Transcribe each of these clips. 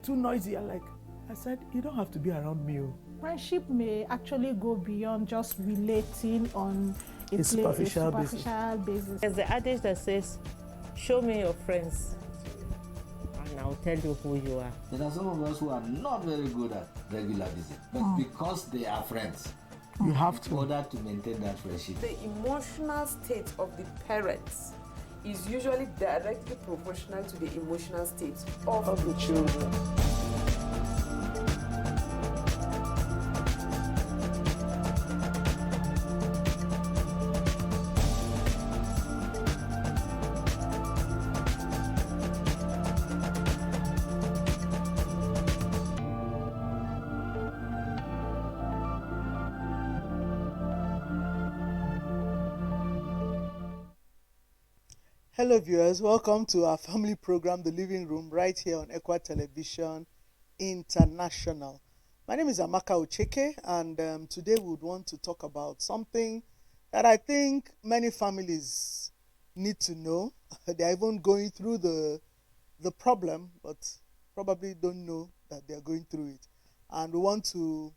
too noisy. I said, you don't have to be around me. Friendship may actually go beyond just relating on a superficial basis. There's the adage that says, show me your friends and I'll tell you who you are. There are some of us who are not very good at regular visit, but because they are friends, you have to, in order to maintain that friendship. The emotional state of the parents is usually directly proportional to the emotional state of the children. Hello viewers, welcome to our family program, The Living Room, right here on Equa Television International. My name is Amaka Ocheke, and today we would want to talk about something that I think many families need to know. They are even going through the problem, but probably don't know that they are going through it. And we want to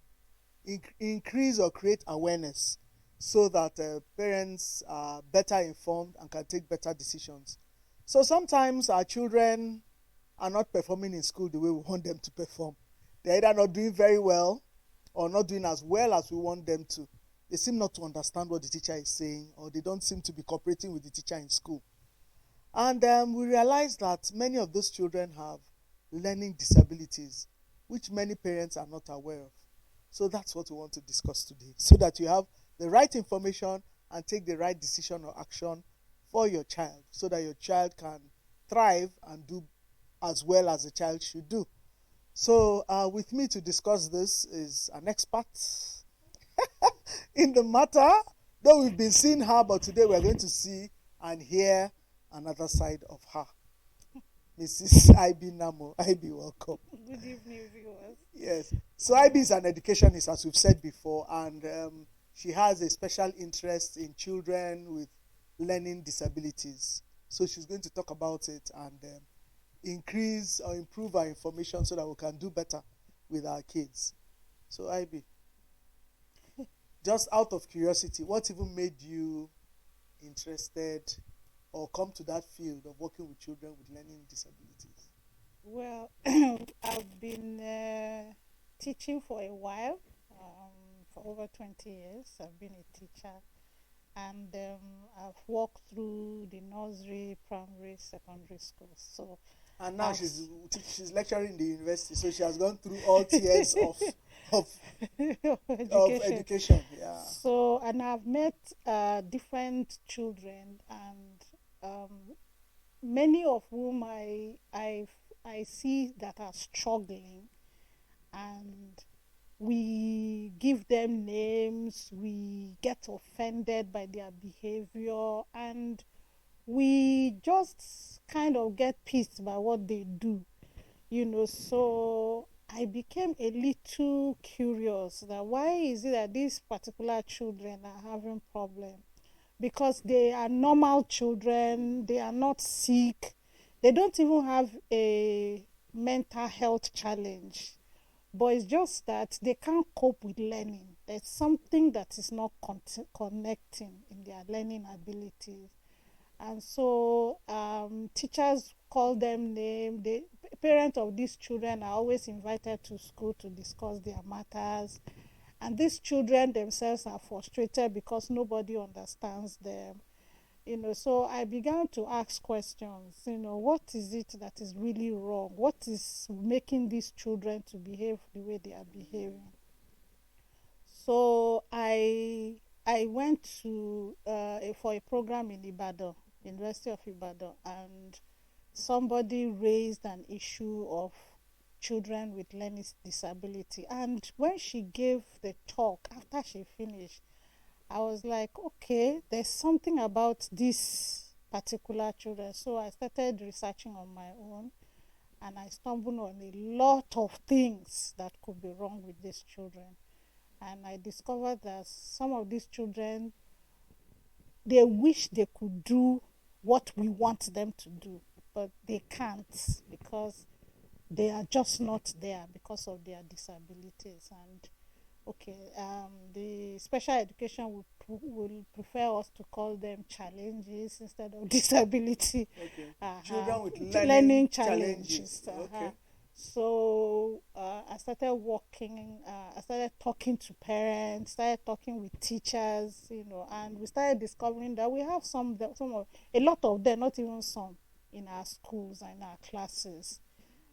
increase or create awareness so that parents are better informed and can take better decisions. So sometimes our children are not performing in school the way we want them to perform. They're either not doing very well or not doing as well as we want them to. They seem not to understand what the teacher is saying, or they don't seem to be cooperating with the teacher in school. And we realize that many of those children have learning disabilities, which many parents are not aware of. So that's what we want to discuss today, so that you have the right information and take the right decision or action for your child, so that your child can thrive and do as well as a child should do. So with me to discuss this is an expert in the matter, though we've been seeing her, but today we're going to see and hear another side of her. Mrs. IB Namo. IB, welcome. Good evening, viewers. Yes. So IB is an educationist, as we've said before, and she has a special interest in children with learning disabilities. So she's going to talk about it and increase or improve our information so that we can do better with our kids. So IB, just out of curiosity, what even made you interested or come to that field of working with children with learning disabilities? Well, I've been teaching for a while. For over 20 years, I've been a teacher, and I've walked through the nursery, primary, secondary schools. So, and now she's lecturing in the university, so she has gone through all tiers of education. Yeah. So, and I've met different children, and many of whom I see that are struggling, and we give them names, we get offended by their behavior, and we just kind of get pissed by what they do, So I became a little curious that why is it that these particular children are having problems? Because they are normal children, they are not sick, they don't even have a mental health challenge. But it's just that they can't cope with learning. There's something that is not connecting in their learning abilities. And so teachers call them names. The parents of these children are always invited to school to discuss their matters. And these children themselves are frustrated because nobody understands them. So I began to ask questions, what is it that is really wrong? What is making these children to behave the way they are behaving? So I went to for a program in Ibadan, University of Ibadan, and somebody raised an issue of children with learning disability. And when she gave the talk, after she finished, I was like, okay, there's something about this particular children. So I started researching on my own, and I stumbled on a lot of things that could be wrong with these children. And I discovered that some of these children, they wish they could do what we want them to do, but they can't, because they are just not there because of their disabilities. And the special education will prefer us to call them challenges instead of disability. Okay. Uh-huh. Children with learning challenges. Uh-huh. Okay. So I started working. I started talking to parents. Started talking with teachers. And we started discovering that we have a lot of them, not even some, in our schools and in our classes.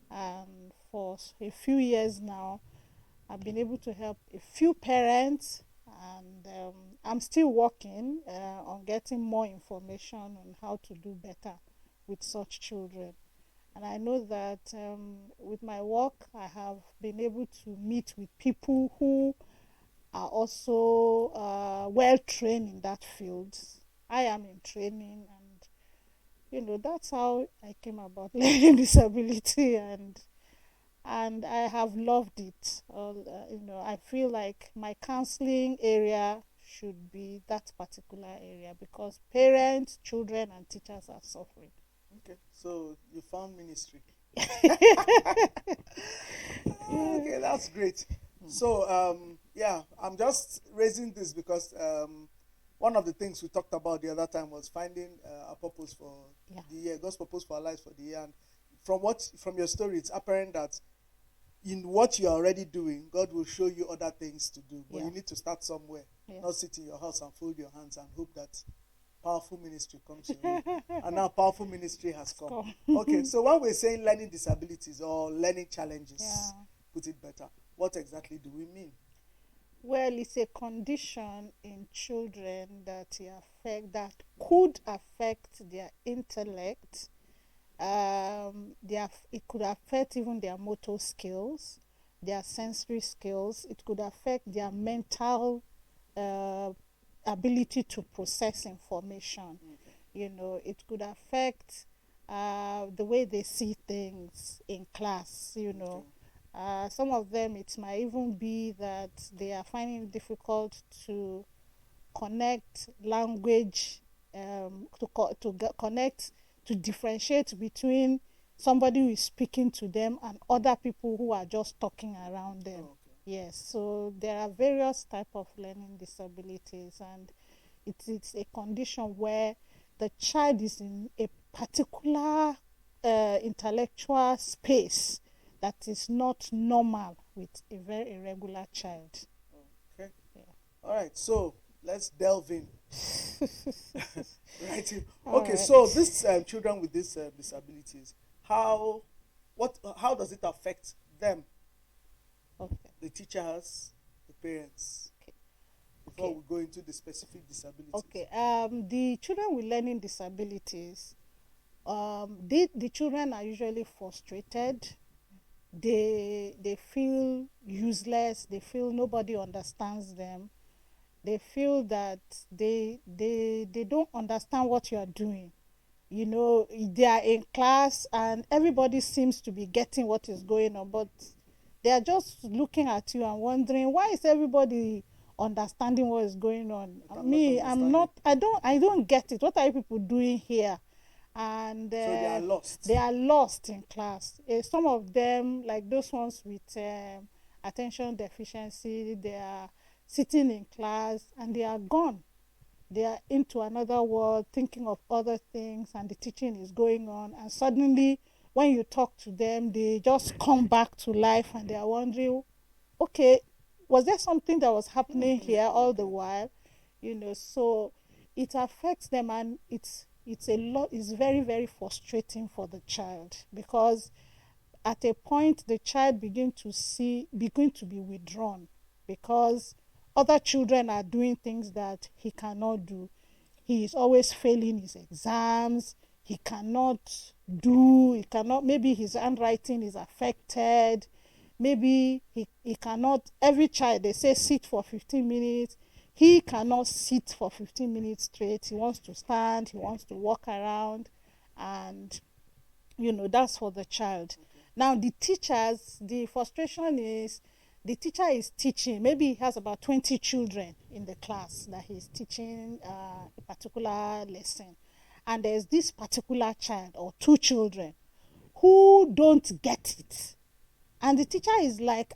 And for a few years now, I've been able to help a few parents, and I'm still working on getting more information on how to do better with such children. And I know that with my work, I have been able to meet with people who are also well trained in that field. I am in training, and that's how I came about learning disability, and I have loved it. I feel like my counseling area should be that particular area because parents, children, and teachers are suffering. Okay, so you found ministry. Okay, that's great. So, I'm just raising this because one of the things we talked about the other time was finding a purpose for the year, God's purpose for our lives for the year. And from your story, it's apparent that in what you're already doing, God will show you other things to do. But you need to start somewhere, not sit in your house and fold your hands and hope that powerful ministry comes your way. And now powerful ministry has come. Okay, so when we're saying learning disabilities or learning challenges, put it better, what exactly do we mean? Well, it's a condition in children that could affect their intellect. It could affect even their motor skills, their sensory skills. It could affect their mental ability to process information. It could affect the way they see things in class. Some of them, it might even be that they are finding it difficult to connect language, to differentiate between somebody who is speaking to them and other people who are just talking around them. Yes, so there are various types of learning disabilities, and it's a condition where the child is in a particular intellectual space that is not normal with a very irregular child. Okay. Yeah. All right, so let's delve in. Right. Okay, right. So these children with these disabilities, how does it affect them? Okay. The teachers, the parents. Okay. Before we go into the specific disabilities. Okay. The children with learning disabilities, the children are usually frustrated. They feel useless. They feel nobody understands them. They feel that they don't understand what you are doing. They are in class and everybody seems to be getting what is going on, but they are just looking at you and wondering, why is everybody understanding what is going on? I don't get it. What are you people doing here? And so they are lost. They are lost in class. Some of them, like those ones with attention deficiency, they are sitting in class and they are gone. They are into another world, thinking of other things, and the teaching is going on. And suddenly, when you talk to them, they just come back to life and they are wondering, okay, was there something that was happening here all the while? So it affects them, and it's very, very frustrating for the child, because at a point the child begin to be withdrawn because other children are doing things that he cannot do. He is always failing his exams. Maybe his handwriting is affected. Maybe he cannot, every child, they say sit for 15 minutes. He cannot sit for 15 minutes straight. He wants to stand, he wants to walk around, and that's for the child. Now the teachers, the frustration is the teacher is teaching. Maybe he has about 20 children in the class that he's teaching a particular lesson, and there's this particular child or two children who don't get it. And the teacher is like,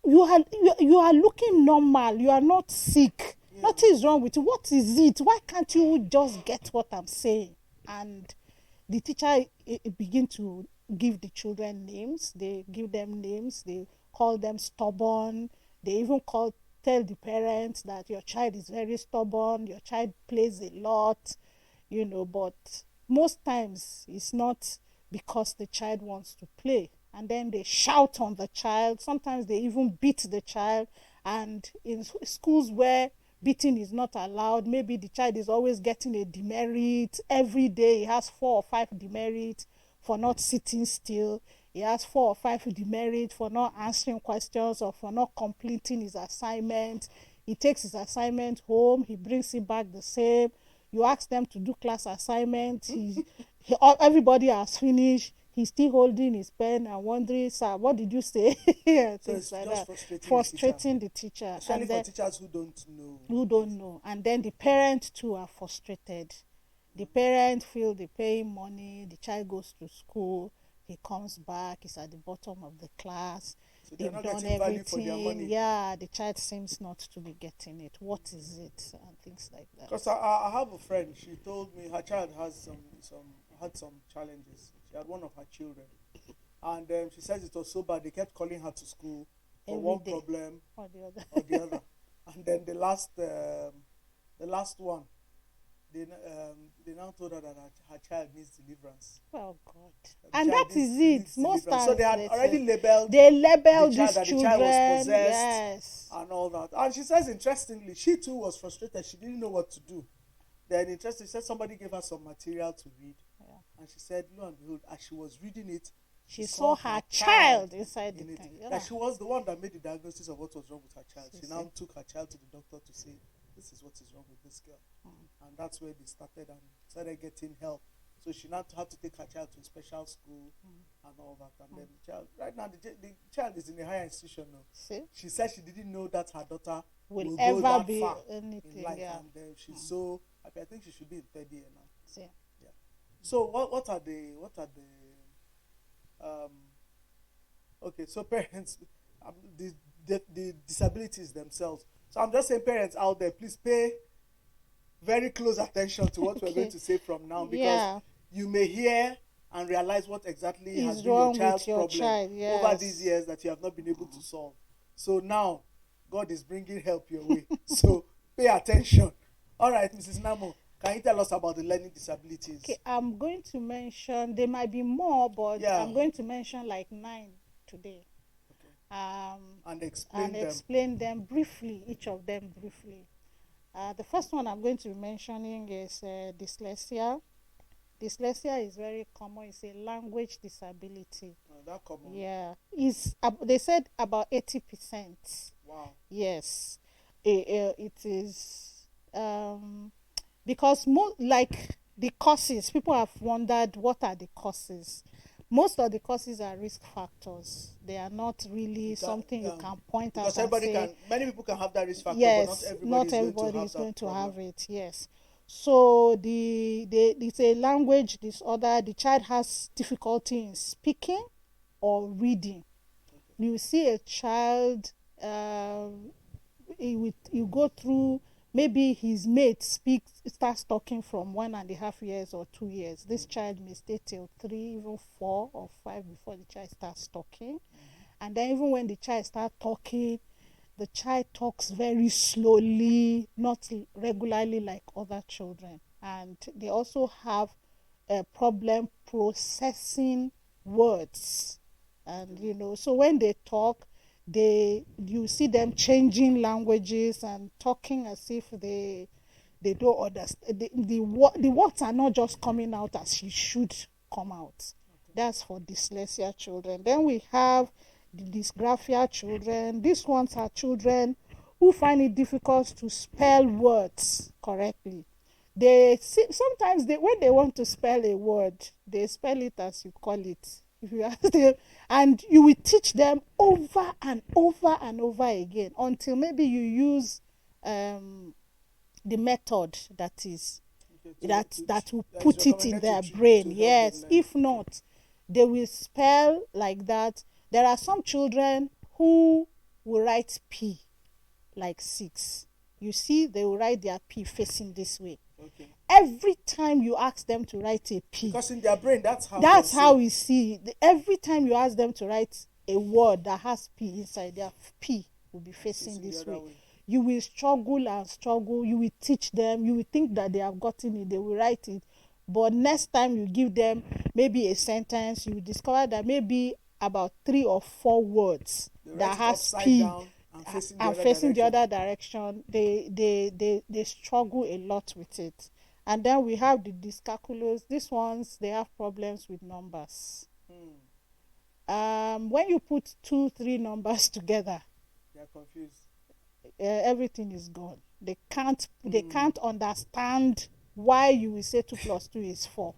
you are looking normal. You are not sick. Yeah. Nothing is wrong with you. What is it? Why can't you just get what I'm saying? And the teacher begin to give the children names. They give them names. They call them stubborn. They even tell the parents that your child is very stubborn. Your child plays a lot, but most times it's not because the child wants to play. And then they shout on the child. Sometimes they even beat the child. And in schools where beating is not allowed, maybe the child is always getting a demerit. Every day he has 4 or 5 demerits for not sitting still. He has 4 or 5 demerits for not answering questions or for not completing his assignment. He takes his assignment home. He brings it back the same. You ask them to do class assignments. Everybody has finished. He's still holding his pen and wondering, sir, what did you say? So it's like just that. frustrating the teacher. Especially for teachers who don't know. Who don't know. And then the parents too are frustrated. The parents feel they're paying money. The child goes to school. He comes back. He's at the bottom of the class. So they've not done getting everything. value for their money. Yeah, the child seems not to be getting it. What is it? And things like that. Because I have a friend. She told me her child had some challenges. She had one of her children, and she says it was so bad they kept calling her to school for Every one day. problem Or the other. And then the last one, they now told her that her child needs deliverance. Oh God! And that is it. Most times, so they had already labeled. They labeled the these child, children. that the child was possessed, yes, and all that. And she says, interestingly, she too was frustrated. She didn't know what to do. Then, interestingly, she said somebody gave her some material to read, and she said, lo and behold, as she was reading it, she saw her child inside the it. Yeah. That she was the one that made the diagnosis of what was wrong with her child. She now said, took her child to the doctor to say, this is what is wrong with this girl. And that's where they started getting help. So she now had to take her child to a special school and all that. And then the child, right now, the child is in a higher institution now. See? She said she didn't know that her daughter will ever go that be far anything. in life. Yeah. And she's so happy. I think she should be in 3rd year now. See? Yeah. So what are the okay, so parents, the disabilities themselves. So I'm just saying, parents out there, please pay very close attention to what we're going to say from now, because you may hear and realize what exactly has been your child's problem over these years that you have not been able to solve. So now, God is bringing help your way. So pay attention. All right, Mrs. Namo, can you tell us about the learning disabilities? Okay, I'm going to mention, there might be more, but I'm going to mention like 9 today. And explain them briefly, each of them briefly. The first one I'm going to be mentioning is dyslexia. Dyslexia is very common. It's a language disability. That common? Yeah. They said about 80%. Wow. Yes. It is because like the causes, people have wondered what are the causes. Most of the causes are risk factors. They are not really something you can point out and say. Many people can have that risk factor, yes, but not everybody is going to have it. Yes. So it's a language disorder. The child has difficulty in speaking or reading. Okay. You see a child, you go through. Maybe his mate starts talking from 1.5 years or 2 years. This child may stay till 3, even 4 or 5 before the child starts talking. And then even when the child starts talking, the child talks very slowly, not regularly like other children. And they also have a problem processing words. And, so when they talk, you see them changing languages and talking as if they don't understand. The words are not just coming out as she should come out. Okay. That's for dyslexia children. Then we have the dysgraphia children. These ones are children who find it difficult to spell words correctly. Sometimes when they want to spell a word, they spell it as you call it. If you ask them, and you will teach them over and over and over again until maybe you use the method that will put it in their brain. Yes, if not, They will spell like that. There are some children who will write P like 6. You see, they will write their P facing this way. Okay. Every time you ask them to write a P, Because in their brain, that's how we see it. Every time you ask them to write a word that has P inside, their P will be facing this way. You will struggle and struggle. You will teach them. You will think that they have gotten it. They will write it. But next time you give them maybe a sentence, you will discover that maybe about 3 or 4 words that has P and facing the other direction. They struggle a lot with it. And then we have the dyscalculus. These ones, they have problems with numbers. When you put 2, 3 numbers together, they are confused. Everything is gone. They can't understand why you will say 2 plus 2 is 4.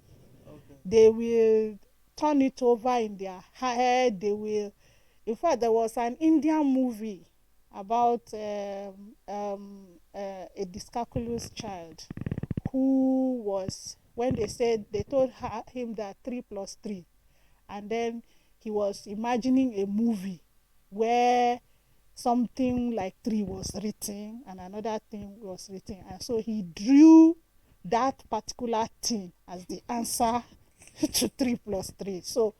Okay. They will turn it over in their head. They will. In fact, there was an Indian movie about a dyscalculus child who was, when they told him that 3 plus 3, and then he was imagining a movie where something like 3 was written and another thing was written, and so he drew that particular thing as the answer to 3 plus 3. So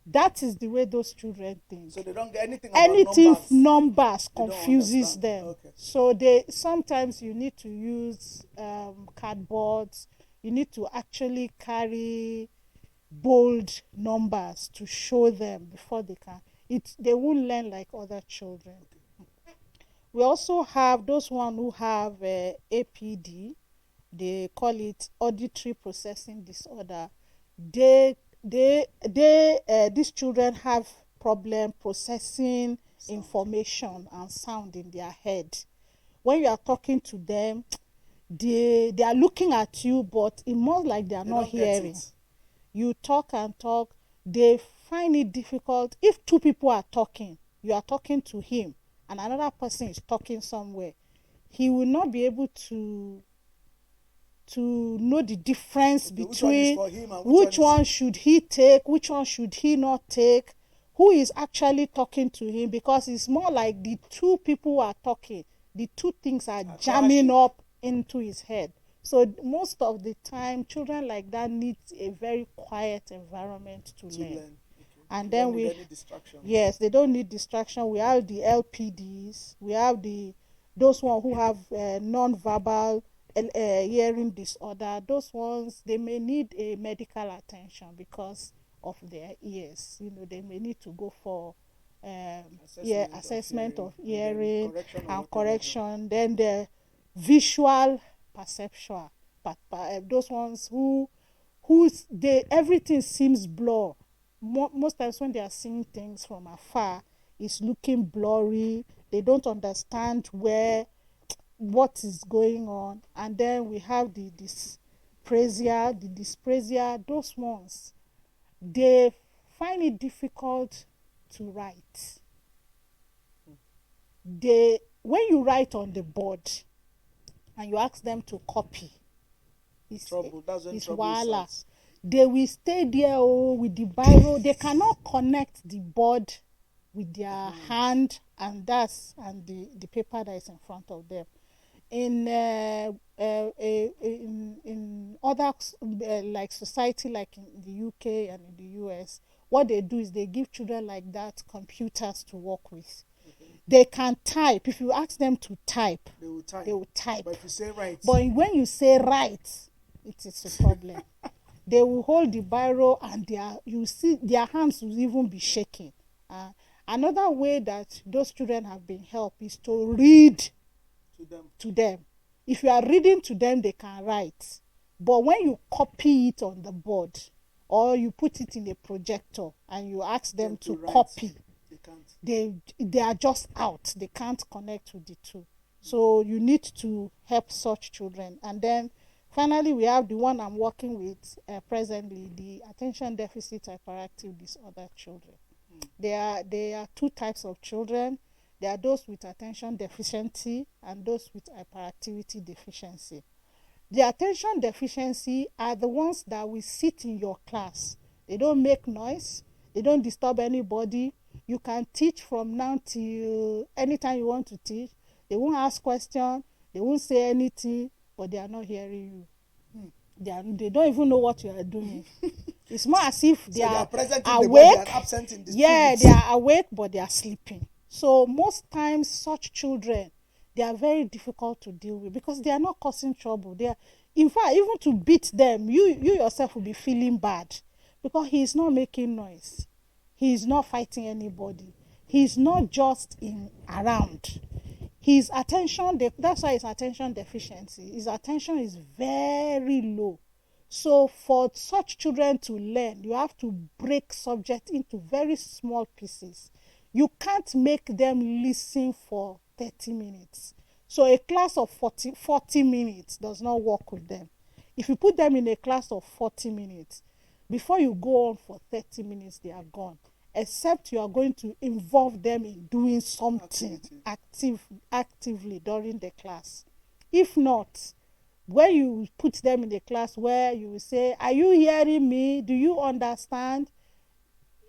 that is the way those children think. So they don't get anything about numbers confuses them. Okay. So sometimes you need to use cardboards. You need to actually carry bold numbers to show them before they can. They won't learn like other children. We also have those one who have APD. They call it auditory processing disorder. These children have problem processing information and sound in their head. When you are talking to them, they are looking at you, but it's more like they are not hearing. You talk and talk, they find it difficult. If 2 people are talking, you are talking to him, and another person is talking somewhere, he will not be able to know the difference between which one should he take, which one should he not take, who is actually talking to him, because it's more like the 2 people who are talking, the 2 things are jamming up into his head. So most of the time, children like that need a very quiet environment to learn. Okay. And they then don't need any distraction. Yes, they don't need distraction. We have the LPDs. We have those ones who have non-verbal hearing disorder. Those ones, they may need a medical attention because of their ears. They may need to go for assessment of hearing and correction. Then the visual perception, those ones whose everything seems blur. Most times when they are seeing things from afar, it's looking blurry. They don't understand what is going on. And then we have the dysprasia. Those ones, they find it difficult to write. When you write on the board and you ask them to copy, it's trouble. That's when trouble starts. They will stay there with the biro. They cannot connect the board with their hand and the paper that is in front of them. In other like society, like in the UK and in the US, what they do is they give children like that computers to work with. They can type. If you ask them to type, they will type. But if you say write, when you say write, it is a problem. They will hold the biro and you see their hands will even be shaking. Another way that those children have been helped is to read to them. If you are reading to them, they can write. But when you copy it on the board or you put it in a projector and you ask them to copy, they are just out. They can't connect with the 2. So you need to help such children. And then finally, we have the one I'm working with presently, the attention deficit hyperactive disorder children. There are 2 types of children. There are those with attention deficiency and those with hyperactivity deficiency. The attention deficiency are the ones that will sit in your class. They don't make noise. They don't disturb anybody. You can teach from now till anytime you want to teach. They won't ask questions. They won't say anything, but they are not hearing you. They don't even know what you are doing. It's more as if they are present in awake. the body and absent in the Yeah, spirit. they are awake, but they are sleeping. So most times, such children, they are very difficult to deal with because they are not causing trouble. They are, in fact, even to beat them, you yourself will be feeling bad because he is not making noise. He is not fighting anybody. He is not just in around. His attention, that's why his attention deficiency. His attention is very low. So for such children to learn, you have to break subject into very small pieces. You can't make them listen for 30 minutes. So a class of 40 minutes does not work with them. If you put them in a class of 40 minutes, before you go on for 30 minutes, they are gone. Except you are going to involve them in doing something actively during the class. If not, when you put them in the class where you will say, are you hearing me? Do you understand?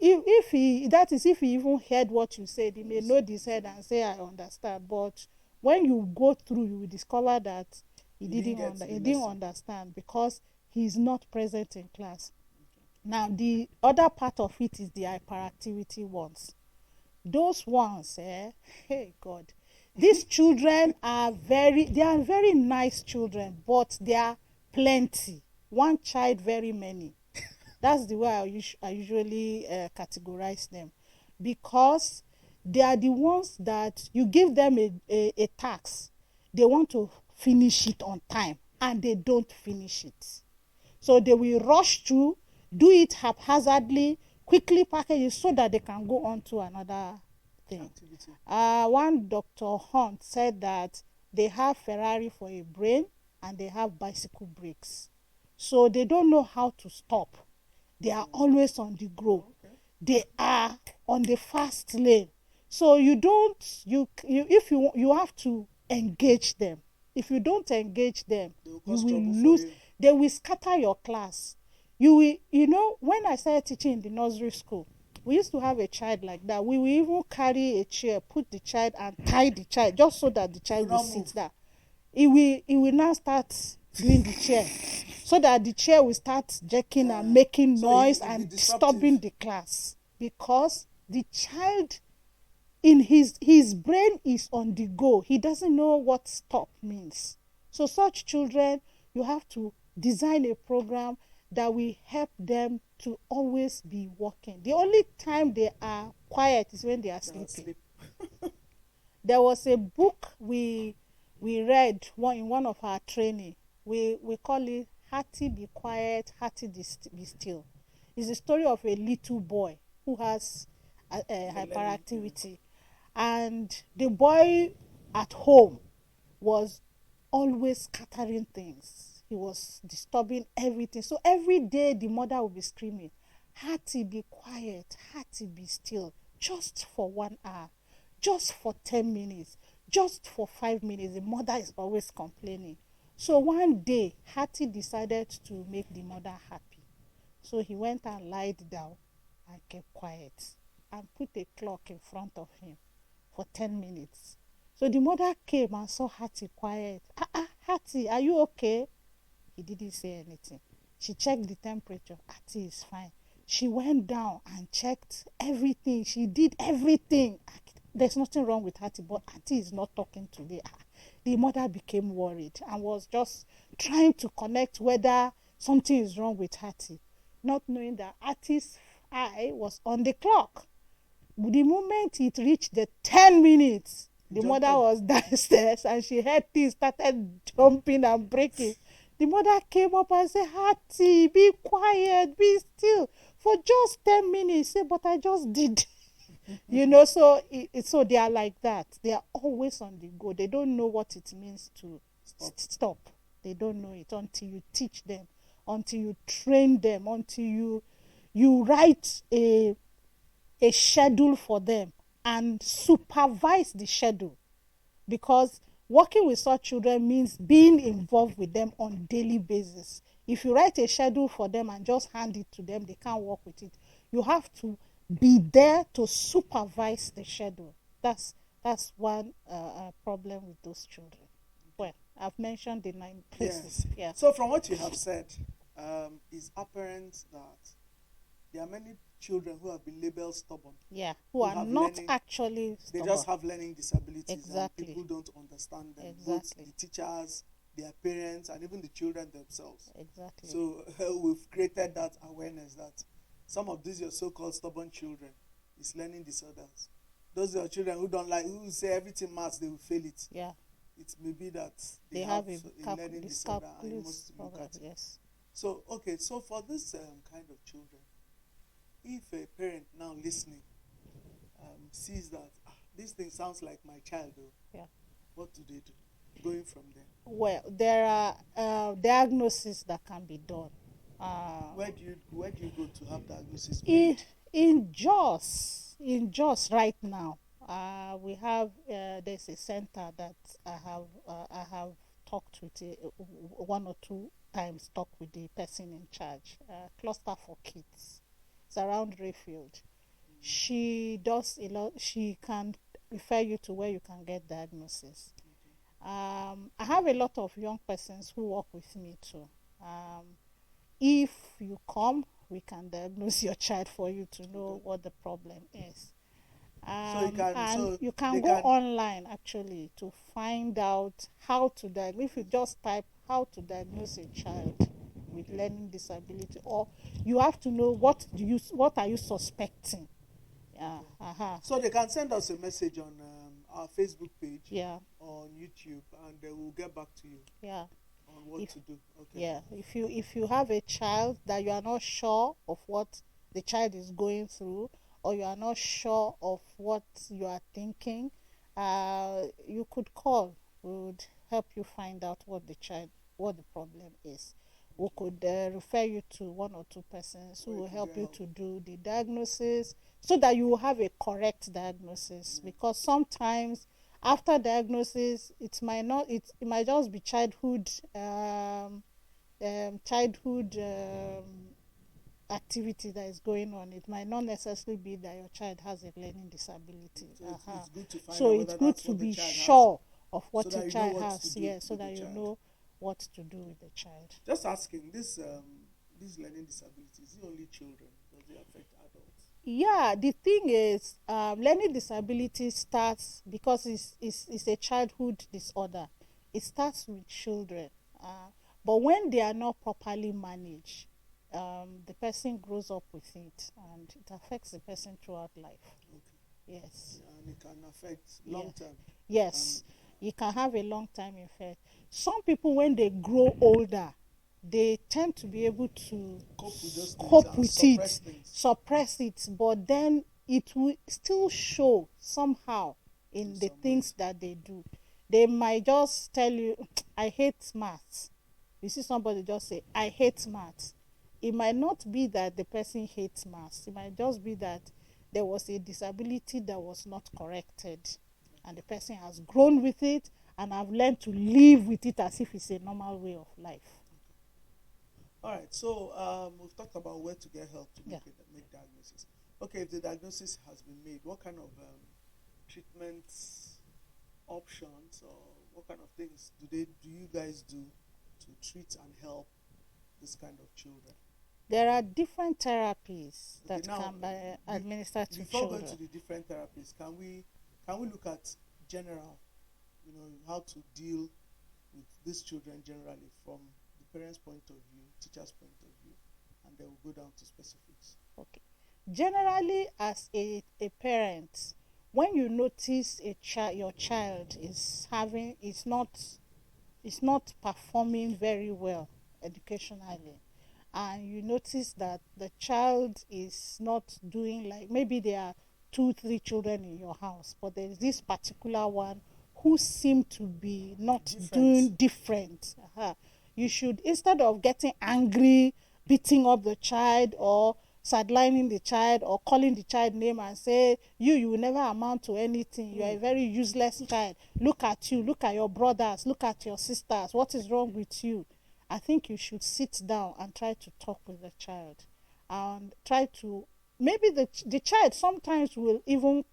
If he even heard what you said, he may nod his head and say, I understand. But when you go through, you will discover that he didn't understand because he is not present in class. Now, the other part of it is the hyperactivity ones. Those ones, hey God, these children are very nice children, but they are plenty. One child, very many. That's the way I usually categorize them, because they are the ones that you give them a task, they want to finish it on time, and they don't finish it. So they will rush through, do it haphazardly, quickly package it so that they can go on to another thing. One Dr. Hunt said that they have Ferrari for a brain and they have bicycle brakes. So they don't know how to stop. They are always on the go. They are on the fast lane. So you have to engage them. If you don't engage them, you will lose. They will scatter your class. When I started teaching in the nursery school, we used to have a child like that. We will even carry a chair, put the child and tie the child just so that the child will sit there. He will now start doing the chair so that the chair will start jerking and making noise and disturbing the class, because the child in his brain is on the go. He doesn't know what stop means. So such children, you have to design a program that will help them to always be working. The only time they are quiet is when they are sleeping. There was a book we read in one of our training. We call it Hattie Be Quiet, Hattie Be Still. It's the story of a little boy who has hyperactivity. And the boy at home was always scattering things. He was disturbing everything. So every day the mother would be screaming, Hattie, be quiet, Hattie, be still, just for 1 hour, just for 10 minutes, just for 5 minutes. The mother is always complaining. So one day, Hattie decided to make the mother happy. So he went and lied down and kept quiet and put a clock in front of him for 10 minutes. So the mother came and saw Hattie quiet. Hattie, are you okay? He didn't say anything. She checked the temperature. Hattie is fine. She went down and checked everything. She did everything. There's nothing wrong with Hattie, but Hattie is not talking today. The mother became worried and was just trying to connect whether something is wrong with Hattie, not knowing that Hattie's eye was on the clock. The moment it reached the 10 minutes, the mother was downstairs and she heard things started jumping and breaking. The mother came up and said, Hattie, be quiet, be still for just 10 minutes. Say, but I just did. So they are like that. They are always on the go. They don't know what it means to stop. They don't know it until you teach them, until you train them, until you write a schedule for them and supervise the schedule. Because working with such children means being involved with them on a daily basis. If you write a schedule for them and just hand it to them, they can't work with it. You have to be there to supervise the schedule. That's one problem with those children. Well, I've mentioned the 9 places. Yes. Yeah. So from what you have said, it's apparent that there are many children who have been labeled stubborn. Yeah, who are not actually They stubborn. just have learning disabilities, Exactly. and people don't understand them. Exactly. Both the teachers, their parents, and even the children themselves. Exactly. So we've created that awareness that some of these your so-called stubborn children is learning disorders. Those are children who don't like, who say everything maths, they will fail it. Yeah. It may be that they have a learning disorder, and you must look at it. Yes. So okay, so for this kind of children, if a parent now listening sees that this thing sounds like my child, though, Yeah. what do they do? Going from there, Well, there are diagnoses that can be done. where do you go to have diagnosis made? In Jos right now, we have there's a center that I have talked with one or two times. Talked with the person in charge. Cluster for Kids. It's around Rayfield. She does a lot. She can refer you to where you can get diagnosis. I have a lot of young persons who work with me too. If you come, we can diagnose your child for you to know what the problem is. You can go online actually to find out how to diagnose. If you just type how to diagnose a child with learning disability, or you have to know what are you suspecting. So they can send us a message on our Facebook page, Yeah. on YouTube, and we'll get back to you. Yeah. On what to do. Okay. Yeah. If you have a child that you are not sure of what the child is going through, or you are not sure of what you are thinking, you could call. We would help you find out what the problem is. We could refer you to one or two persons who will help you to do the diagnosis, so that you will have a correct diagnosis. Because sometimes after diagnosis, it might just be childhood activity that is going on. It might not necessarily be that your child has a learning disability. So it's good to find So out it's whether good that's to what the be child sure of what so your that you know child what has. to do Yeah, so with that the you child. know what to do with the child. Just asking, these learning disabilities, is it only children? Does it affect adults? Yeah, the thing is, learning disability starts because it's a childhood disorder. It starts with children, but when they are not properly managed, the person grows up with it, and it affects the person throughout life. Okay. Yes. And it can affect long term. Yes, it can have a long time effect. Some people, when they grow older, they tend to be able to cope with it, suppress it, but then it will still show somehow in the things that they do. They might just tell you, I hate maths. You see somebody just say, I hate maths. It might not be that the person hates maths. It might just be that there was a disability that was not corrected, and the person has grown with it and have learned to live with it as if it's a normal way of life. All right, so we've talked about where to get help to make diagnosis. Okay, if the diagnosis has been made, what kind of treatment options, or what kind of things do you guys do to treat and help this kind of children? There are different therapies that can be administered to before children. Going to the different therapies, can we look at general, how to deal with these children generally from the parents' point of view, teacher's point of view, and then we'll go down to specifics. Okay. Generally, as a parent, when you notice your child is not performing very well educationally, and you notice that the child is not doing, like, maybe there are 2-3 children in your house, but there is this particular one who seem to be not doing different. You should, instead of getting angry, beating up the child, or sidelining the child, or calling the child name and say, you will never amount to anything, you are a very useless child, look at you, look at your brothers, look at your sisters, what is wrong with you? I think you should sit down and try to talk with the child and try to, maybe the child sometimes will even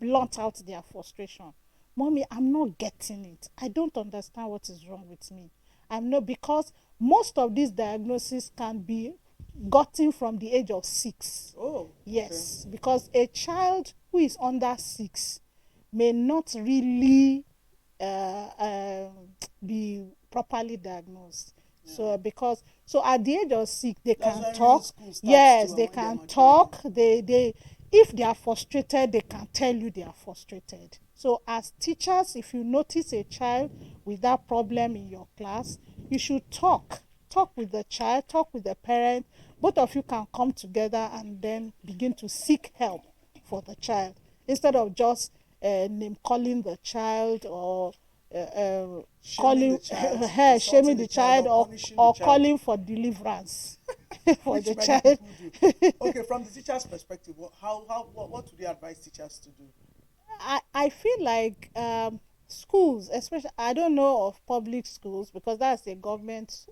blunt out their frustration. Mommy, I'm not getting it. I don't understand what is wrong with me. I'm not, because most of these diagnoses can be gotten from the age of 6. Oh, yes, okay. Because a child who is under 6 may not really be properly diagnosed. So because at the age of 6 they That's can when talk. real school starts Yes, too, they and when can they're talk. maturing. They if they are frustrated, they can tell you they are frustrated. So as teachers, if you notice a child with that problem in your class, you should talk with the child, talk with the parent. Both of you can come together and then begin to seek help for the child, instead of just name calling the child, or Shaming the calling child, her, shaming insulting the the child, child, or or punishing the child. calling for deliverance for Which the many child. people do. Okay, from the teacher's perspective, what would you advise teachers to do? I feel like schools, especially, I don't know of public schools because that's a government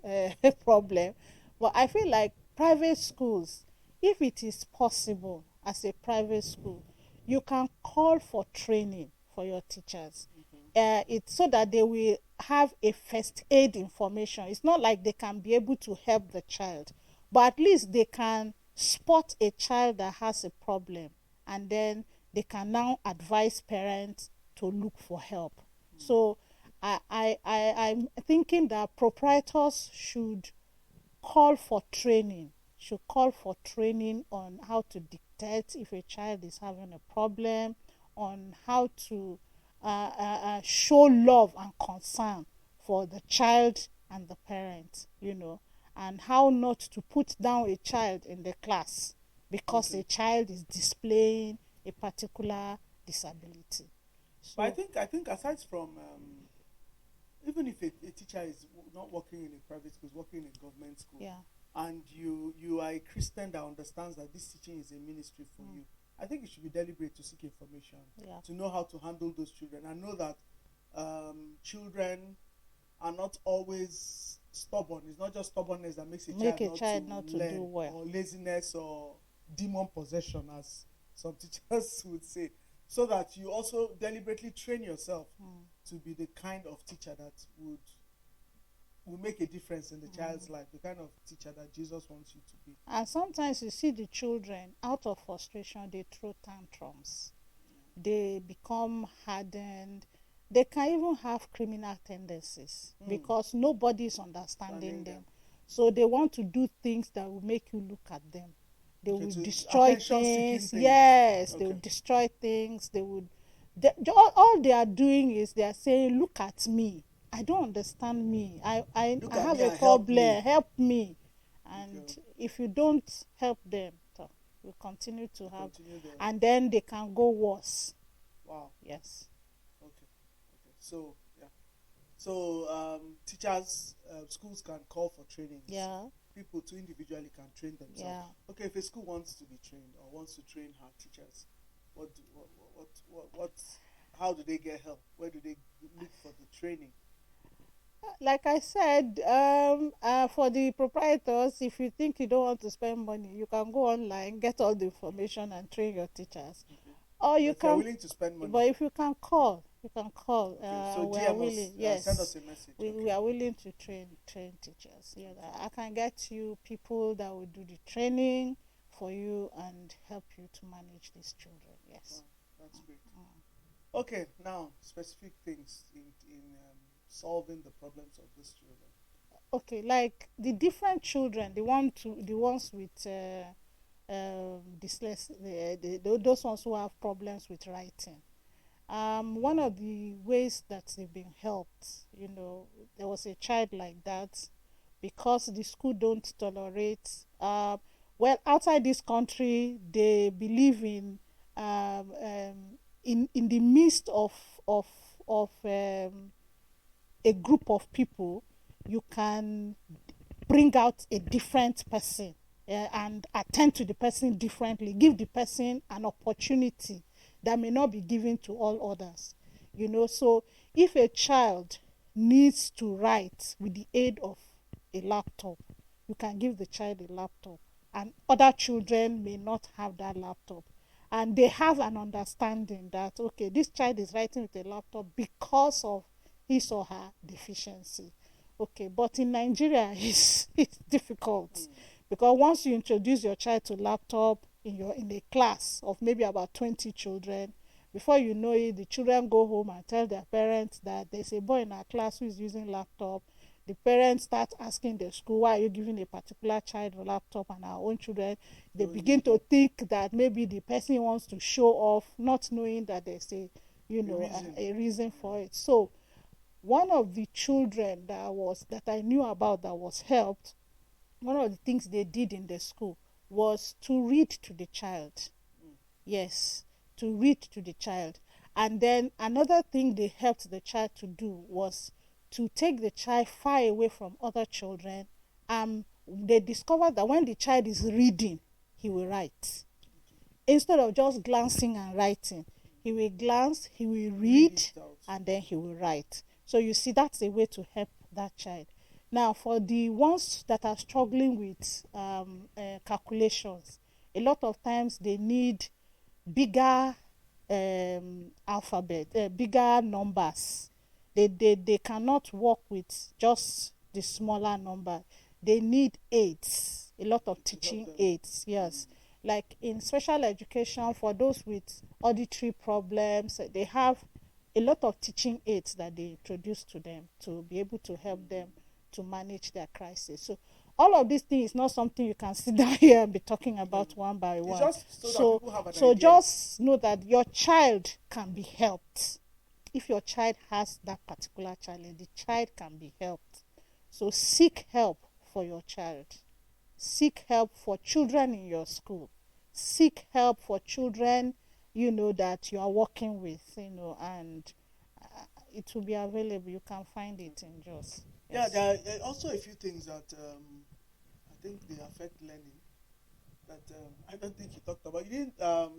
problem, but I feel like private schools, if it is possible as a private school, you can call for training for your teachers. It's so that they will have a first aid information. It's not like they can be able to help the child, but at least they can spot a child that has a problem, and then they can now advise parents to look for help. So I'm thinking that proprietors should call for training on how to detect if a child is having a problem, on how to show love and concern for the child and the parent, and how not to put down a child in the class because a child is displaying a particular disability. But I think aside from even if a teacher is not working in a private school, is working in a government school, yeah, and you are a Christian that understands that this teaching is a ministry for you, I think you should be deliberate to seek information, yeah, to know how to handle those children. I know that children are not always stubborn. It's not just stubbornness that makes a child not to learn, do well, or laziness, or demon possession, as some teachers would say. So that you also deliberately train yourself to be the kind of teacher that will make a difference in the child's life, the kind of teacher that Jesus wants you to be. And sometimes you see the children, out of frustration, they throw tantrums. They become hardened. They can even have criminal tendencies because nobody is understanding them. So they want to do things that will make you look at them. They will destroy things. Yes, they will destroy things. All they are doing is they are saying, look at me. I don't understand me. I have a problem. Help me. And if you don't help them, we continue to have, and then they can go worse. Wow. Yes. Okay. So yeah. So teachers, schools can call for trainings. Yeah. People too individually can train themselves. Yeah. Okay, if a school wants to be trained or wants to train her teachers, how do they get help? Where do they look for the training? Like I said, for the proprietors, if you think you don't want to spend money, you can go online, get all the information, and train your teachers. Or you can, willing to spend money. But if you can call, Okay, so we DM are willing. Yes, send us a message. We are willing to train teachers. Yeah, I can get you people that will do the training for you and help you to manage these children. Yes. That's great. Okay, now specific things in solving the problems of these children. Okay, like the different children, the ones with dyslexia, those ones who have problems with writing. One of the ways that they've been helped, there was a child like that, because the school don't tolerate. Well, outside this country, they believe in in the midst of a group of people, you can bring out a different person and attend to the person differently, give the person an opportunity that may not be given to all others. So if a child needs to write with the aid of a laptop. You can give the child a laptop, and other children may not have that laptop. And they have an understanding that, okay, this child is writing with a laptop because of his or her deficiency. Okay, but in Nigeria, it's difficult because once you introduce your child to laptop in a class of maybe about 20 children, before you know it, the children go home and tell their parents that there's a boy in our class who is using laptop. The parents start asking the school, why are you giving a particular child a laptop, and our own children, they begin to think that maybe the person wants to show off, not knowing that there's a reason for it. So one of the children that I knew about that was helped, one of the things they did in the school was to read to the child. Yes, to read to the child. And then another thing they helped the child to do was to take the child far away from other children. They discovered that when the child is reading, he will write. Instead of just glancing and writing, he will glance, he will read, and then he will write. So you see, that's a way to help that child. Now, for the ones that are struggling with calculations, a lot of times they need bigger bigger numbers. They cannot work with just the smaller number. They need aids, a lot of teaching aids, yes. Like in special education, for those with auditory problems, they have a lot of teaching aids that they introduce to them to be able to help them to manage their crisis. So all of these things is not something you can sit down here and be talking about one by one. Just so that people have an so idea. just know that your child can be helped. If your child has that particular challenge, the child can be helped. So seek help for your child. Seek help for children in your school. Seek help for children, that you are working with, and it will be available. You can find it in Jos. Yeah, there are also a few things that I think they affect learning that I don't think you talked about. You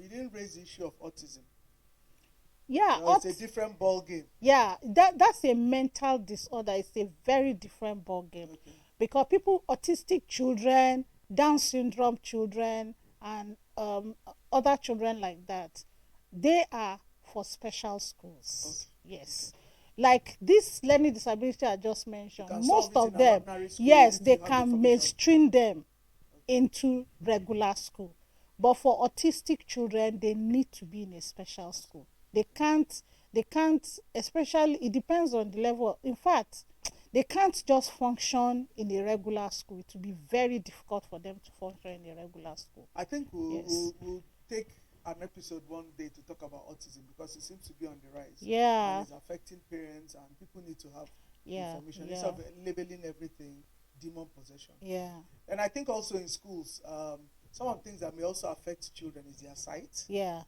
didn't raise the issue of autism. Yeah, It's a different ball game. Yeah, that's a mental disorder. It's a very different ball game. Okay. Because autistic children, Down syndrome children, and other children like that, they are for special schools. Okay. Yes. Like this learning disability I just mentioned, most of them, yes, they can mainstream them into regular school. But for autistic children, they need to be in a special school. They can't, especially, it depends on the level. In fact, they can't just function in a regular school. It will be very difficult for them to function in a regular school. I think we'll take an episode one day to talk about autism because it seems to be on the rise. Yeah. And it's affecting parents, and people need to have information. Instead of labeling everything demon possession. Yeah. And I think also in schools, some of the things that may also affect children is their sight. Yeah.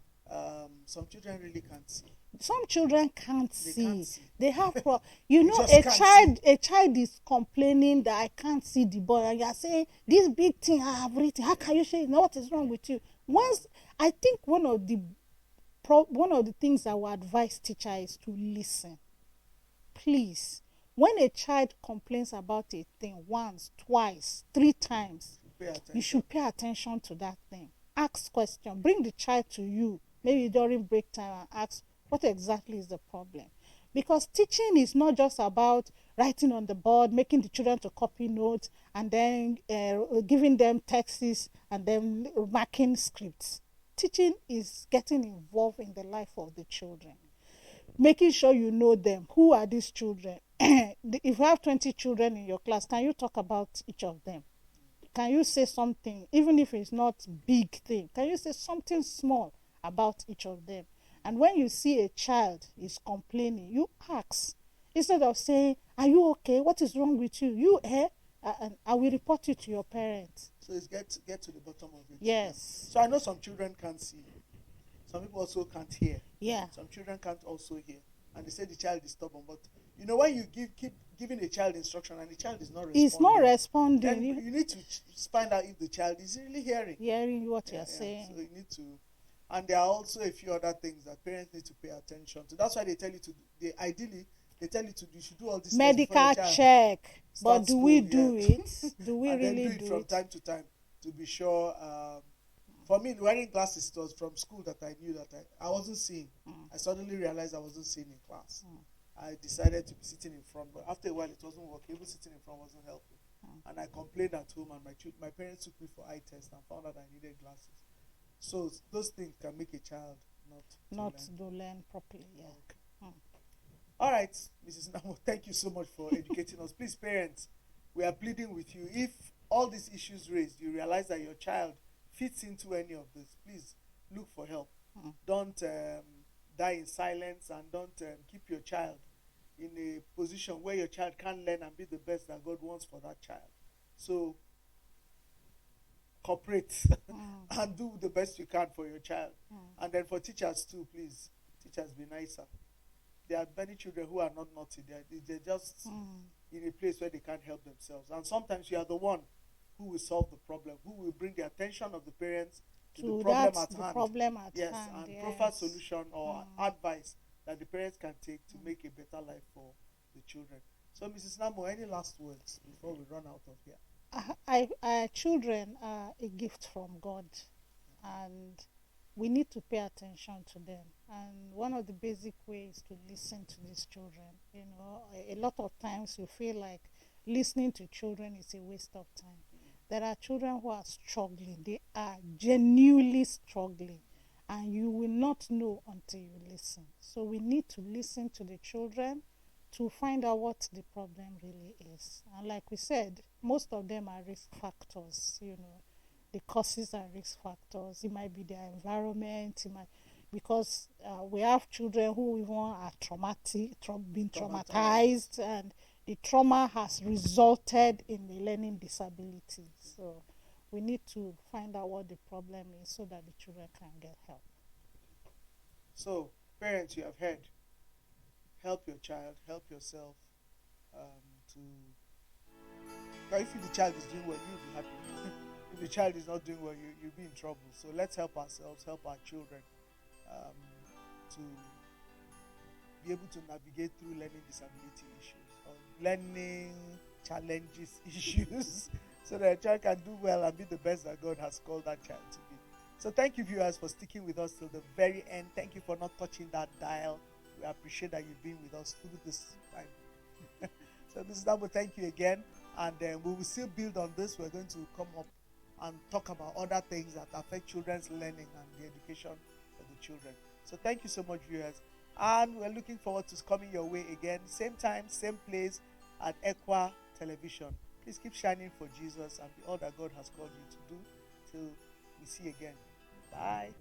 Some children really can't see. Some children can't see. Can't see. They have a child is complaining that I can't see the board, and you are saying this big thing I have written. How can you say what is wrong with you? I think one of the things I would advise teacher is to listen. Please, when a child complains about a thing once, twice, 3 times, you should pay attention to that thing. Ask questions. Bring the child to you, maybe during break time, and ask what exactly is the problem. Because teaching is not just about writing on the board, making the children to copy notes, and then giving them texts and then marking scripts. Teaching is getting involved in the life of the children, making sure you know them. Who are these children? If you have 20 children in your class, can you talk about each of them? Can you say something, even if it's not big thing? Can you say something small about each of them? And when you see a child is complaining, you ask. Instead of saying, are you okay? What is wrong with you? And I will report you to your parents. So it's get to the bottom of it. Yes. So I know some children can't see. Some people also can't hear. Yeah. Some children can't also hear. And they say the child is stubborn. But when you keep giving a child instruction and the child is not responding. It's not responding. Then you need to find out if the child is really hearing. Hearing what you're saying. So you need to. And there are also a few other things that parents need to pay attention to. That's why they tell you ideally they tell you you should do all these tests before medical your child check. But starts do school, we do yeah. it? Do we And really then do it from it? time to time to be sure. For me, wearing glasses, it was from school that I knew that I wasn't seeing. I suddenly realized I wasn't seeing in class. I decided to be sitting in front, but after a while it wasn't working. Even sitting in front wasn't helping. And I complained at home, and my parents took me for eye test and found out I needed glasses. So those things can make a child not to learn properly. Yeah. Okay. All right, Mrs. Namo, thank you so much for educating us. Please, parents, we are pleading with you. If all these issues raised, you realize that your child fits into any of this, please look for help. Don't die in silence, and don't keep your child in a position where your child can't learn and be the best that God wants for that child. So cooperate and do the best you can for your child. And then for teachers too, please, teachers, be nicer. There are many children who are not naughty. They're just in a place where they can't help themselves. And sometimes you are the one who will solve the problem, who will bring the attention of the parents to the problem at hand. Problem at yes, hand. and yes. proffer solution or advice that the parents can take to make a better life for the children. So, Mrs. Namo, any last words before we run out of here? Children are a gift from God, and we need to pay attention to them. And one of the basic ways to listen to these children, a lot of times you feel like listening to children is a waste of time. There are children who are struggling. They are genuinely struggling, and you will not know until you listen. So we need to listen to the children to find out what the problem really is. And like we said, most of them are risk factors. The causes are risk factors. It might be their environment. Because we have children who even are been traumatized, and the trauma has resulted in the learning disability. So we need to find out what the problem is so that the children can get help. So, parents, you have heard. Help your child, help yourself if the child is doing well, you'll be happy. If the child is not doing well, you'll be in trouble. So let's help ourselves, help our children to be able to navigate through learning disability issues or learning challenges issues so that a child can do well and be the best that God has called that child to be. So thank you, viewers, for sticking with us till the very end. Thank you for not touching that dial. We appreciate that you've been with us through this time. So Mrs. Namo, thank you again. And we will still build on this. We're going to come up and talk about other things that affect children's learning and the education of the children. So thank you so much, viewers. And we're looking forward to coming your way again. Same time, same place at Equa Television. Please keep shining for Jesus and be all that God has called you to do till we see you again. Bye.